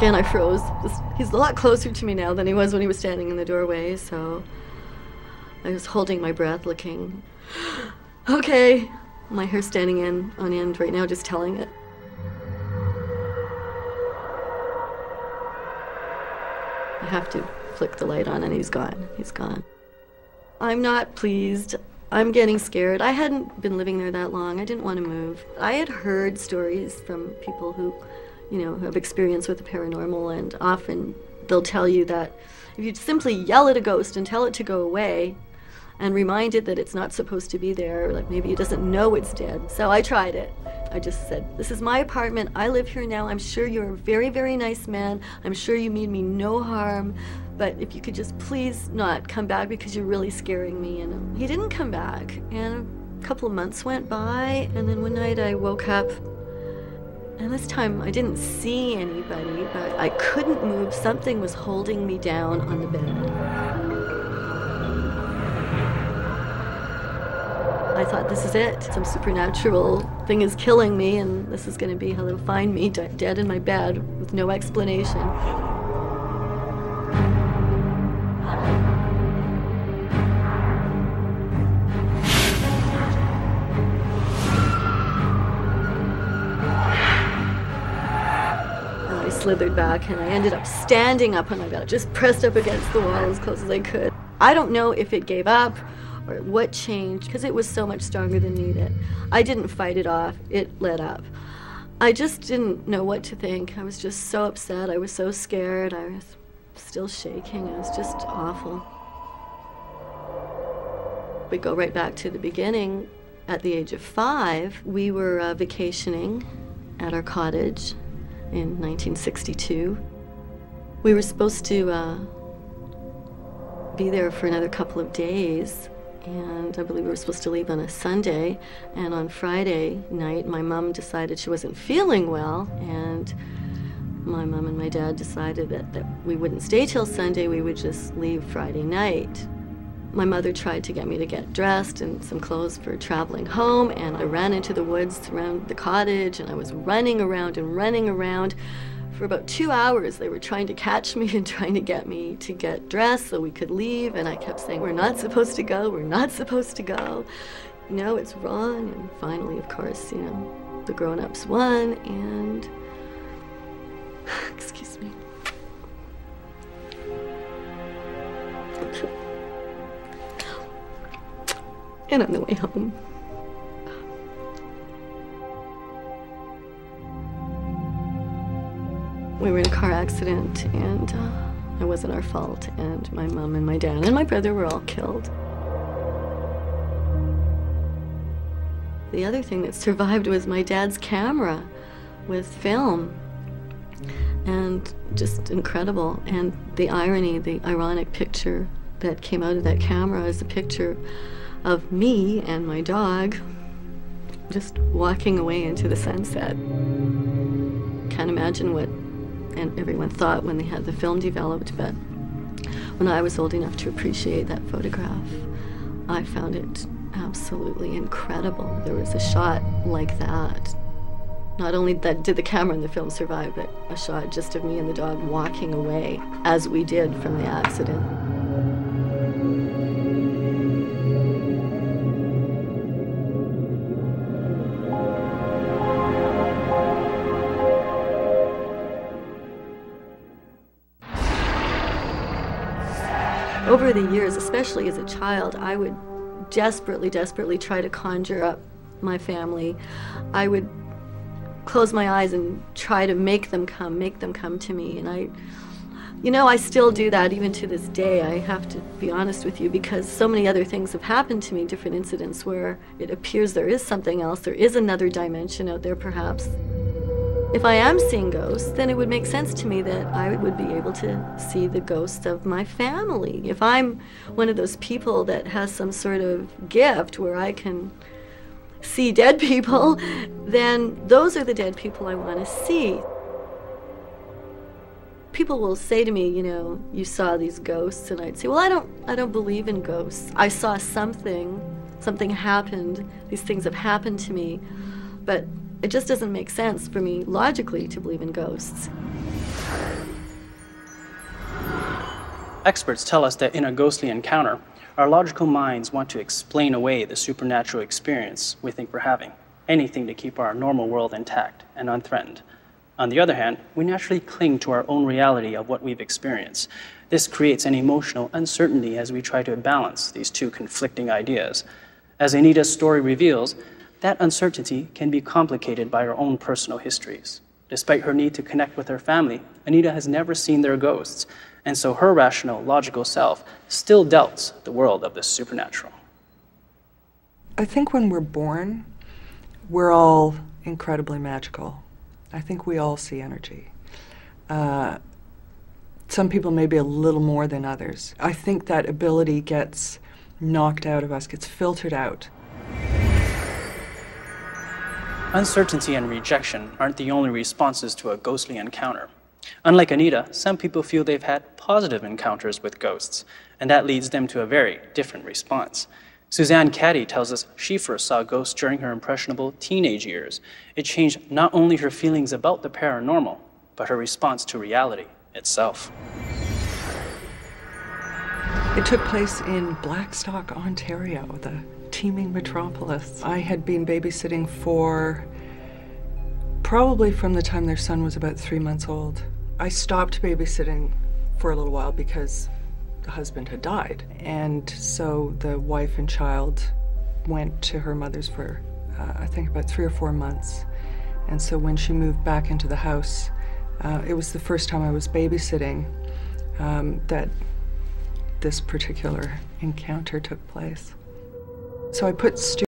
Again, I froze. He's a lot closer to me now than he was when he was standing in the doorway, so I was holding my breath, looking. Okay. My hair's standing on end right now, just telling it. I have to flick the light on and he's gone. He's gone. I'm not pleased. I'm getting scared. I hadn't been living there that long. I didn't want to move. I had heard stories from people who, who have experience with the paranormal, and often they'll tell you that if you simply yell at a ghost and tell it to go away and remind it that it's not supposed to be there, like maybe it doesn't know it's dead. So I tried it. I just said, this is my apartment. I live here now. I'm sure you're a very, very nice man. I'm sure you mean me no harm. But if you could just please not come back because you're really scaring me. And he didn't come back. And a couple of months went by. And then one night I woke up. And this time I didn't see anybody, but I couldn't move. Something was holding me down on the bed. I thought, this is it. Some supernatural thing is killing me, and this is going to be how they'll find me, dead in my bed with no explanation. I slithered back, and I ended up standing up on my bed, just pressed up against the wall as close as I could. I don't know if it gave up or what changed, because it was so much stronger than me that I didn't fight it off. It let up. I just didn't know what to think. I was just so upset. I was so scared. I was still shaking. It was just awful. We go right back to the beginning. At the age of 5, we were vacationing at our cottage in 1962. We were supposed to be there for another couple of days. And I believe we were supposed to leave on a Sunday, and on Friday night my mom decided she wasn't feeling well, and my mom and my dad decided that we wouldn't stay till Sunday, we would just leave Friday night. My mother tried to get me to get dressed and some clothes for traveling home, and I ran into the woods around the cottage, and I was running around and running around. For about 2 hours, they were trying to catch me and trying to get me to get dressed so we could leave, and I kept saying, we're not supposed to go, we're not supposed to go. No, it's wrong. And finally, of course, the grown-ups won, and excuse me. And on the way home, we were in a car accident, and it wasn't our fault, and my mom and my dad and my brother were all killed. The other thing that survived was my dad's camera with film, and just incredible. And the irony, the ironic picture that came out of that camera is a picture of me and my dog just walking away into the sunset. Can't imagine what and everyone thought when they had the film developed, but when I was old enough to appreciate that photograph, I found it absolutely incredible. There was a shot like that. Not only that did the camera and the film survive, but a shot just of me and the dog walking away, as we did from the accident. Over the years, especially as a child, I would desperately, desperately try to conjure up my family. I would close my eyes and try to make them come to me. And I still do that even to this day. I have to be honest with you, because so many other things have happened to me, different incidents where it appears there is something else, there is another dimension out there perhaps. If I am seeing ghosts, then it would make sense to me that I would be able to see the ghosts of my family. If I'm one of those people that has some sort of gift where I can see dead people, then those are the dead people I want to see. People will say to me, you saw these ghosts, and I'd say, well, I don't believe in ghosts. I saw something happened, these things have happened to me, but it just doesn't make sense for me logically to believe in ghosts. Experts tell us that in a ghostly encounter, our logical minds want to explain away the supernatural experience we think we're having, anything to keep our normal world intact and unthreatened. On the other hand, we naturally cling to our own reality of what we've experienced. This creates an emotional uncertainty as we try to balance these two conflicting ideas. As Anita's story reveals, that uncertainty can be complicated by her own personal histories. Despite her need to connect with her family, Anita has never seen their ghosts, and so her rational, logical self still doubts the world of the supernatural. I think when we're born, we're all incredibly magical. I think we all see energy. Some people maybe a little more than others. I think that ability gets knocked out of us, gets filtered out. Uncertainty and rejection aren't the only responses to a ghostly encounter. Unlike Anita, some people feel they've had positive encounters with ghosts, and that leads them to a very different response. Suzanne Caddy tells us she first saw ghosts during her impressionable teenage years. It changed not only her feelings about the paranormal, but her response to reality itself. It took place in Blackstock, Ontario, the teeming metropolis. I had been babysitting for probably from the time their son was about 3 months old. I stopped babysitting for a little while because the husband had died. And so the wife and child went to her mother's for, I think, about 3 or 4 months. And so when she moved back into the house, it was the first time I was babysitting that this particular encounter took place. So I put